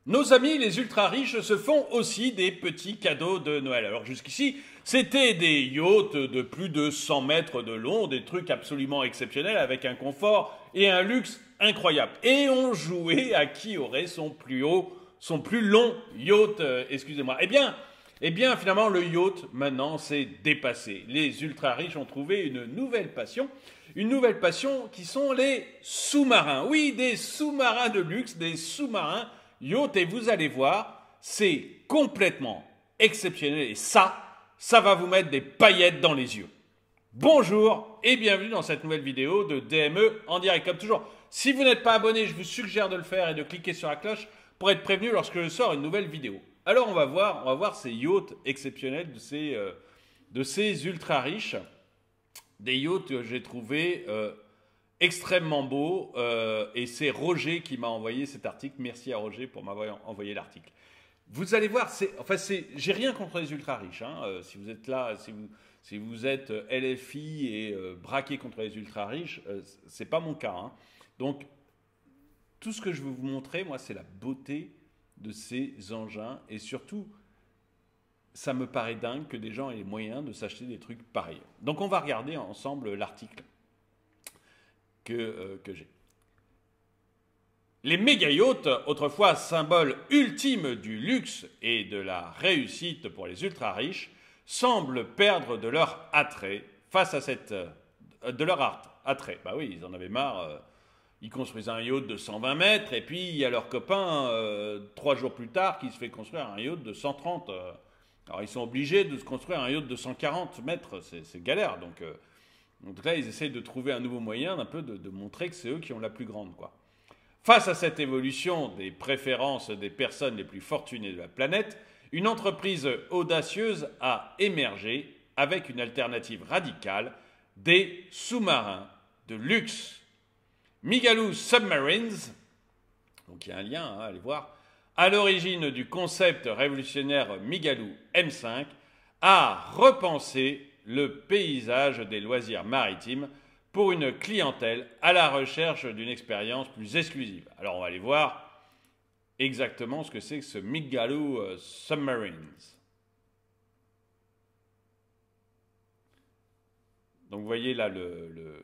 Nos amis les ultra riches se font aussi des petits cadeaux de Noël. Alors jusqu'ici, c'était des yachts de plus de 100 mètres de long, des trucs absolument exceptionnels avec un confort et un luxe incroyable. Et on jouait à qui aurait son plus long yacht, excusez-moi. Eh bien, finalement, le yacht, maintenant, c'est dépassé. Les ultra riches ont trouvé une nouvelle passion qui sont les sous-marins. Oui, des sous-marins de luxe, des sous-marins yacht, et vous allez voir, c'est complètement exceptionnel et ça va vous mettre des paillettes dans les yeux. Bonjour et bienvenue dans cette nouvelle vidéo de DME en direct. Comme toujours, si vous n'êtes pas abonné, je vous suggère de le faire et de cliquer sur la cloche pour être prévenu lorsque je sors une nouvelle vidéo. Alors on va voir ces yachts exceptionnels de ces ultra riches, des yachts que j'ai trouvés extrêmement beau et c'est Roger qui m'a envoyé cet article. Merci à Roger pour m'avoir envoyé l'article. Vous allez voir, j'ai rien contre les ultra riches. Si vous êtes là, si vous êtes LFI et braqué contre les ultra riches, c'est pas mon cas. Donc tout ce que je veux vous montrer, moi, c'est la beauté de ces engins et surtout, ça me paraît dingue que des gens aient les moyens de s'acheter des trucs pareils. Donc on va regarder ensemble l'article que j'ai. Les méga-yachts, autrefois symbole ultime du luxe et de la réussite pour les ultra-riches, semblent perdre de leur attrait face à attrait. Bah oui, ils en avaient marre. Ils construisent un yacht de 120 mètres et puis il y a leur copain, 3 jours plus tard, qui se fait construire un yacht de 130. Alors ils sont obligés de se construire un yacht de 140 mètres, c'est galère. Donc là, ils essayent de trouver un nouveau moyen un peu de montrer que c'est eux qui ont la plus grande, quoi. Face à cette évolution des préférences des personnes les plus fortunées de la planète, une entreprise audacieuse a émergé avec une alternative radicale, des sous-marins de luxe. Migaloo Submarines, donc il y a un lien, allez voir, à l'origine du concept révolutionnaire Migaloo M5, a repensé le paysage des loisirs maritimes pour une clientèle à la recherche d'une expérience plus exclusive. Alors on va aller voir exactement ce que c'est que ce Migaloo Submarines. Donc vous voyez là le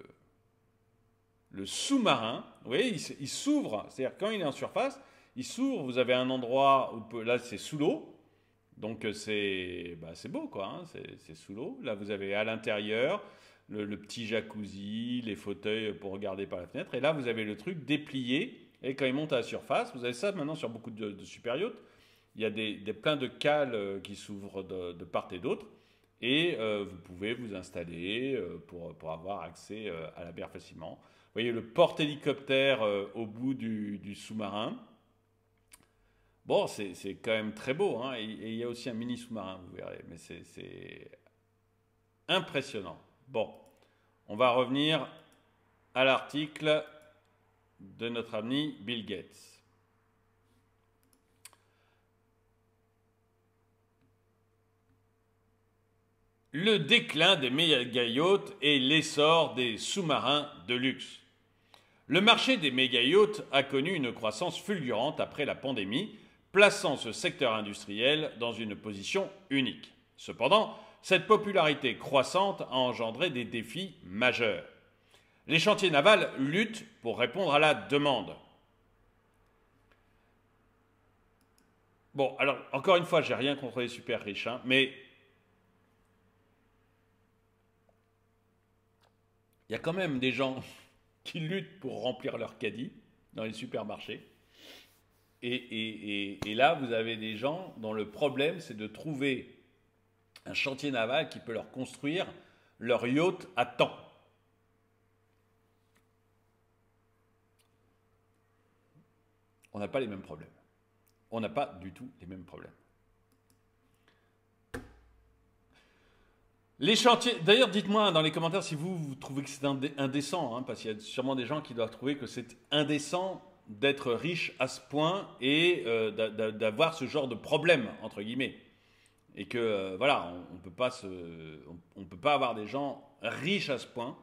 sous-marin, vous voyez, il s'ouvre, c'est-à-dire quand il est en surface, il s'ouvre, vous avez un endroit où là c'est sous l'eau, donc c'est beau quoi, c'est sous l'eau. Là vous avez à l'intérieur le petit jacuzzi, les fauteuils pour regarder par la fenêtre. Et là, vous avez le truc déplié. Et quand il monte à la surface, vous avez ça maintenant sur beaucoup de super yachts. Il y a plein de cales qui s'ouvrent de part et d'autre. Et vous pouvez vous installer pour avoir accès à la mer facilement. Vous voyez le porte-hélicoptère au bout du sous-marin. Bon, c'est quand même très beau. Et il y a aussi un mini sous-marin, vous verrez. Mais c'est impressionnant. Bon, on va revenir à l'article de notre ami Bill Gates. Le déclin des méga-yachts et l'essor des sous-marins de luxe. Le marché des méga-yachts a connu une croissance fulgurante après la pandémie, plaçant ce secteur industriel dans une position unique. Cependant, cette popularité croissante a engendré des défis majeurs. Les chantiers navals luttent pour répondre à la demande. Bon, alors, encore une fois, j'ai rien contre les super riches, mais il y a quand même des gens qui luttent pour remplir leur caddie dans les supermarchés. Et là, vous avez des gens dont le problème, c'est de trouver un chantier naval qui peut leur construire leur yacht à temps. On n'a pas les mêmes problèmes. On n'a pas du tout les mêmes problèmes. Les chantiers, d'ailleurs, dites-moi dans les commentaires si vous trouvez que c'est indécent, parce qu'il y a sûrement des gens qui doivent trouver que c'est indécent d'être riche à ce point et d'avoir ce genre de problème, entre guillemets. Et que, voilà, on ne peut pas avoir des gens riches à ce point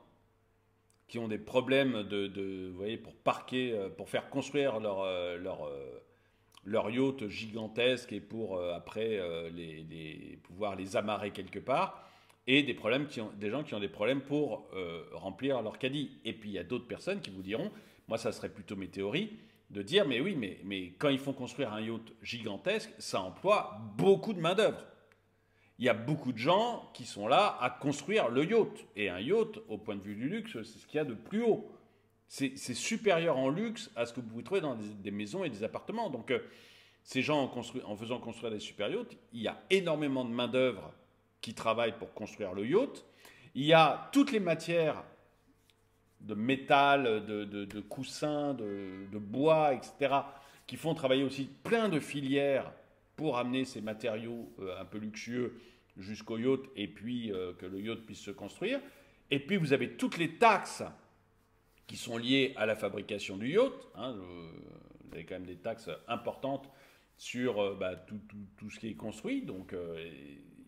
qui ont des problèmes vous voyez, pour parquer, pour faire construire leur yacht gigantesque et pour après pouvoir les amarrer quelque part. Et des gens qui ont des problèmes pour remplir leur caddie. Et puis il y a d'autres personnes qui vous diront, moi ça serait plutôt mes théories, de dire mais oui, mais quand ils font construire un yacht gigantesque, ça emploie beaucoup de main-d'œuvre. Il y a beaucoup de gens qui sont là à construire le yacht. Et un yacht, au point de vue du luxe, c'est ce qu'il y a de plus haut. C'est supérieur en luxe à ce que vous pouvez trouver dans des maisons et des appartements. Donc ces gens, en faisant construire des super yachts, il y a énormément de main-d'œuvre qui travaillent pour construire le yacht. Il y a toutes les matières de métal, de coussins, de bois, etc., qui font travailler aussi plein de filières pour amener ces matériaux un peu luxueux jusqu'au yacht et puis que le yacht puisse se construire. Et puis vous avez toutes les taxes qui sont liées à la fabrication du yacht. Hein, vous avez quand même des taxes importantes sur tout ce qui est construit. Donc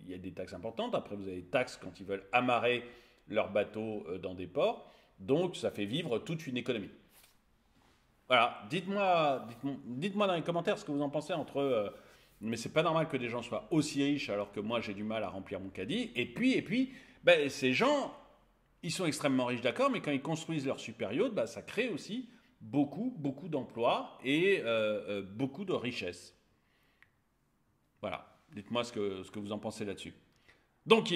il y a des taxes importantes. Après vous avez des taxes quand ils veulent amarrer leurs bateaux dans des ports. Donc ça fait vivre toute une économie. Voilà, dites-moi dans les commentaires ce que vous en pensez mais c'est pas normal que des gens soient aussi riches alors que moi j'ai du mal à remplir mon caddie. Et puis ces gens, ils sont extrêmement riches, d'accord, mais quand ils construisent leur super yacht, ça crée aussi beaucoup d'emplois et beaucoup de richesses. Voilà, dites-moi ce que vous en pensez là-dessus. Donc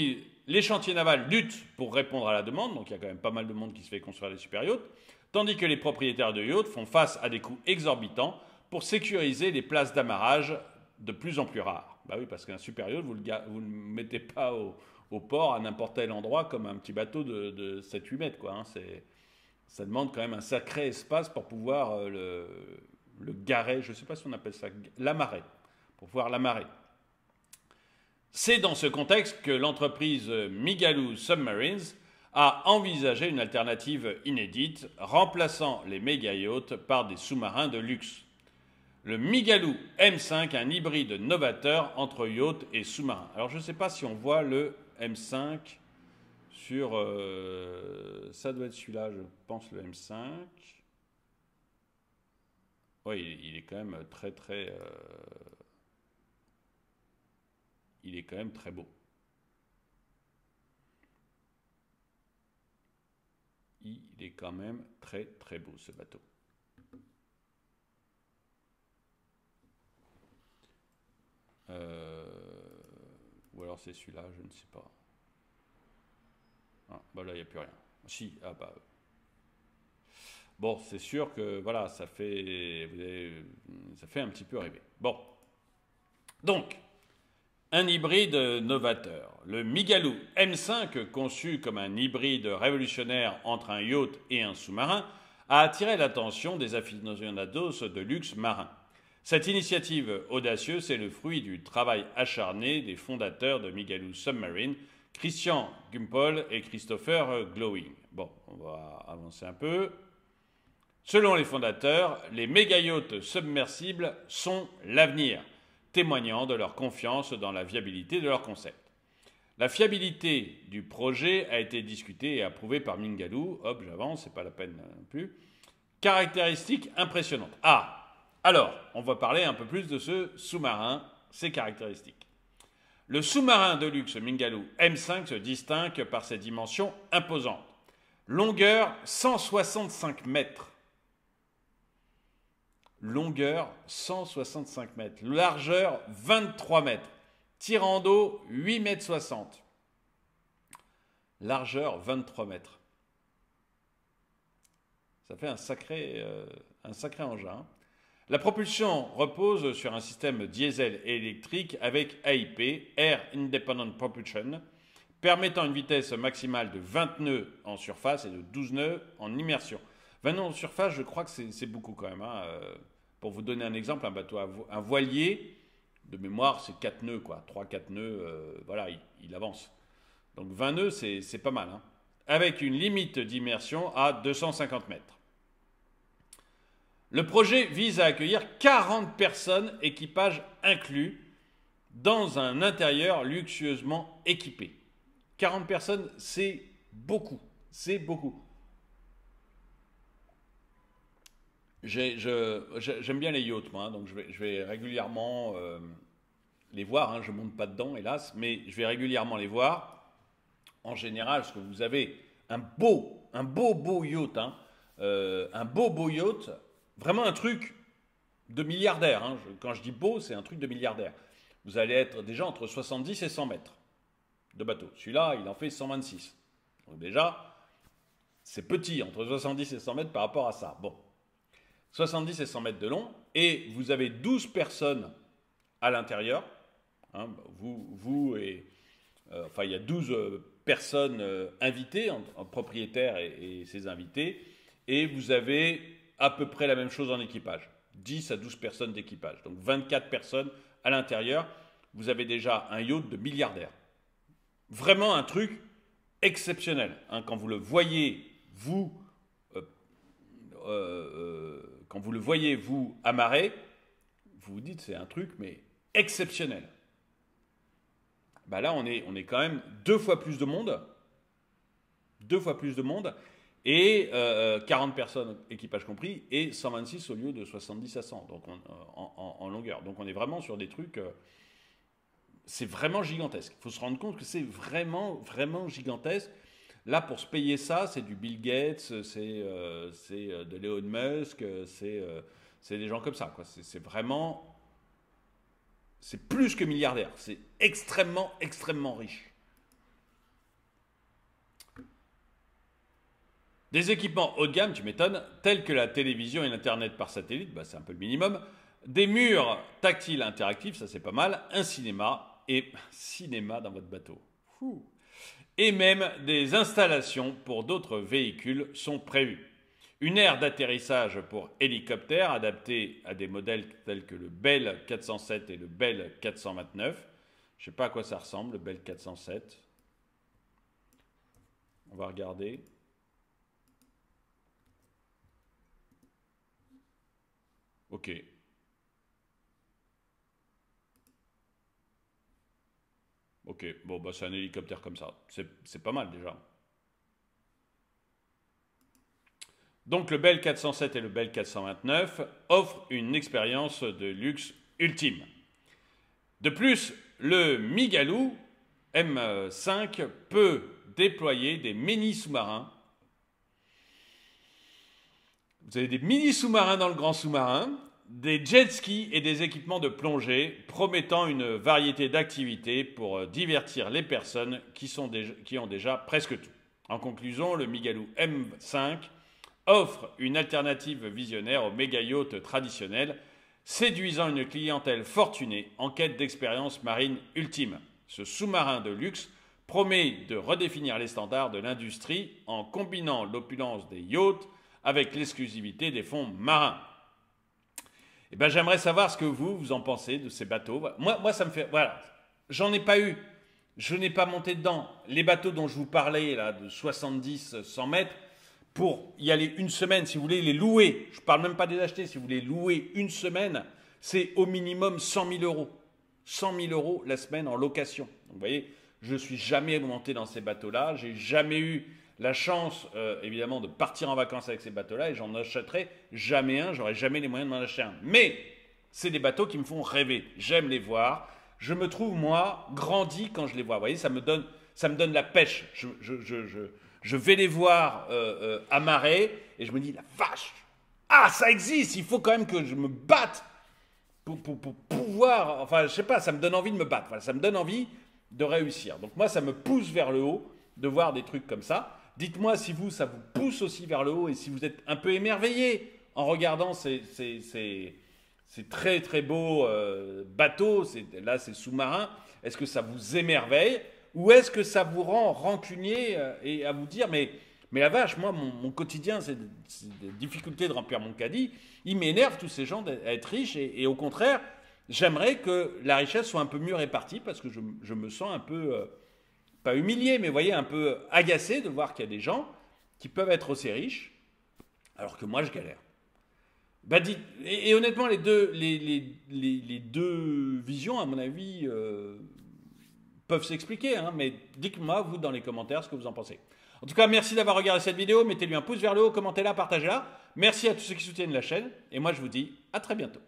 les chantiers navals luttent pour répondre à la demande, donc il y a quand même pas mal de monde qui se fait construire des super yachts, tandis que les propriétaires de yachts font face à des coûts exorbitants pour sécuriser les places d'amarrage de plus en plus rares. Bah oui, parce qu'un super yacht, vous ne le mettez pas au port à n'importe quel endroit comme un petit bateau de 7-8 mètres, quoi. Hein. Ça demande quand même un sacré espace pour pouvoir le garer, je ne sais pas si on appelle ça, l'amarrer, pour pouvoir l'amarrer. C'est dans ce contexte que l'entreprise Migaloo Submarines a envisagé une alternative inédite, remplaçant les méga-yachts par des sous-marins de luxe. Le Migaloo M5, un hybride novateur entre yacht et sous-marin. Alors je ne sais pas si on voit le M5 sur... ça doit être celui-là, je pense, le M5. Oui, il est quand même il est quand même très beau. Il est quand même très beau ce bateau. Ou alors c'est celui-là, je ne sais pas. Ah, bah là, il n'y a plus rien. Si, ah bah. Bon, c'est sûr que voilà, ça fait un petit peu rêver. Bon. Donc, un hybride novateur. Le Migaloo M5, conçu comme un hybride révolutionnaire entre un yacht et un sous-marin, a attiré l'attention des aficionados de luxe marin. Cette initiative audacieuse est le fruit du travail acharné des fondateurs de Migaloo Submarine, Christian Gumpol et Christopher Glowing. Bon, on va avancer un peu. Selon les fondateurs, les méga-yachts submersibles sont l'avenir, témoignant de leur confiance dans la viabilité de leur concept. La fiabilité du projet a été discutée et approuvée par Migaloo. Hop, j'avance, c'est pas la peine non plus. Caractéristiques impressionnantes. Ah, alors, on va parler un peu plus de ce sous-marin, ses caractéristiques. Le sous-marin de luxe Migaloo M5 se distingue par ses dimensions imposantes. Longueur 165 mètres. Longueur 165 mètres. Largeur 23 mètres. Tirant d'eau 8 mètres 60. Largeur 23 mètres. Ça fait un sacré engin. La propulsion repose sur un système diesel et électrique avec AIP, Air Independent Propulsion, permettant une vitesse maximale de 20 nœuds en surface et de 12 nœuds en immersion. 20 nœuds en surface, je crois que c'est beaucoup quand même. Hein. Pour vous donner un exemple, un voilier, de mémoire, c'est 4 nœuds, quoi. 3-4 nœuds, voilà, il avance. Donc 20 nœuds, c'est pas mal. Hein. Avec une limite d'immersion à 250 mètres. Le projet vise à accueillir 40 personnes, équipage inclus, dans un intérieur luxueusement équipé. 40 personnes, c'est beaucoup. C'est beaucoup. J'aime bien les yachts, moi, hein, donc je vais régulièrement les voir. Hein, je ne monte pas dedans, hélas, mais je vais régulièrement les voir. En général, parce que vous avez beau yacht, hein, beau yacht, vraiment un truc de milliardaire. Hein. Quand je dis beau, c'est un truc de milliardaire. Vous allez être déjà entre 70 et 100 mètres de bateau. Celui-là, il en fait 126. Donc déjà, c'est petit, entre 70 et 100 mètres par rapport à ça. Bon, 70 et 100 mètres de long, et vous avez 12 personnes à l'intérieur. Hein, vous et... enfin, il y a 12 personnes invitées, en propriétaire et ses invités, et vous avez à peu près la même chose en équipage. 10 à 12 personnes d'équipage. Donc 24 personnes à l'intérieur. Vous avez déjà un yacht de milliardaire. Vraiment un truc exceptionnel. Hein, quand vous le voyez, quand vous le voyez, vous, amarré, vous vous dites c'est un truc, mais exceptionnel. Bah là, on est quand même 2 fois plus de monde. 2 fois plus de monde. Et 40 personnes, équipage compris, et 126 au lieu de 70 à 100 donc en longueur. Donc on est vraiment sur des trucs... c'est vraiment gigantesque. Il faut se rendre compte que c'est vraiment, vraiment gigantesque. Là, pour se payer ça, c'est du Bill Gates, c'est de Elon Musk, c'est des gens comme ça, quoi. C'est vraiment... C'est plus que milliardaire. C'est extrêmement, extrêmement riche. Des équipements haut de gamme, tu m'étonnes, tels que la télévision et l'Internet par satellite, bah c'est un peu le minimum, des murs tactiles interactifs, ça c'est pas mal, un cinéma, et cinéma dans votre bateau. Ouh. Et même des installations pour d'autres véhicules sont prévues. Une aire d'atterrissage pour hélicoptères adaptée à des modèles tels que le Bell 407 et le Bell 429. Je ne sais pas à quoi ça ressemble, le Bell 407. On va regarder. Ok. Ok, bon, bah c'est un hélicoptère comme ça. C'est pas mal déjà. Donc le Bell 407 et le Bell 429 offrent une expérience de luxe ultime. De plus, le Migaloo M5 peut déployer des mini-sous-marins. Vous avez des mini-sous-marins dans le grand sous-marin, des jet skis et des équipements de plongée promettant une variété d'activités pour divertir les personnes qui ont déjà presque tout. En conclusion, le Migaloo M5 offre une alternative visionnaire aux méga yachts traditionnels, séduisant une clientèle fortunée en quête d'expérience marine ultime. Ce sous-marin de luxe promet de redéfinir les standards de l'industrie en combinant l'opulence des yachts avec l'exclusivité des fonds marins. Eh ben, j'aimerais savoir ce que vous en pensez de ces bateaux. Moi, ça me fait... Voilà, j'en ai pas eu. Je n'ai pas monté dedans. Les bateaux dont je vous parlais, là, de 70, 100 mètres, pour y aller une semaine, si vous voulez les louer, je ne parle même pas des acheter, si vous voulez louer une semaine, c'est au minimum 100 000 euros. 100 000 euros la semaine en location. Donc, vous voyez, je ne suis jamais monté dans ces bateaux-là. J'ai jamais eu la chance, évidemment, de partir en vacances avec ces bateaux-là et j'en achèterai jamais un. J'aurai jamais les moyens de m'en acheter un. Mais c'est des bateaux qui me font rêver. J'aime les voir. Je me trouve, moi, grandi quand je les vois. Vous voyez, ça me donne la pêche. Je vais les voir amarrés et je me dis, la vache, ah, ça existe, il faut quand même que je me batte pour pouvoir, enfin, je sais pas, ça me donne envie de me battre, voilà, ça me donne envie de réussir. Donc moi, ça me pousse vers le haut de voir des trucs comme ça. Dites-moi si ça vous pousse aussi vers le haut et si vous êtes un peu émerveillé en regardant ces très très beaux bateaux, là c'est sous-marin. Est-ce que ça vous émerveille ou est-ce que ça vous rend rancunier et à vous dire mais la vache, moi mon quotidien c'est des difficultés de remplir mon caddie, il m'énerve tous ces gens d'être riches et au contraire j'aimerais que la richesse soit un peu mieux répartie parce que je me sens un peu, pas humilié mais vous voyez un peu agacé de voir qu'il y a des gens qui peuvent être aussi riches alors que moi je galère. Bah, et honnêtement, les deux visions, à mon avis, peuvent s'expliquer. Hein, mais dites-moi, vous, dans les commentaires, ce que vous en pensez. En tout cas, merci d'avoir regardé cette vidéo. Mettez-lui un pouce vers le haut, commentez-la, partagez-la. Merci à tous ceux qui soutiennent la chaîne. Et moi, je vous dis à très bientôt.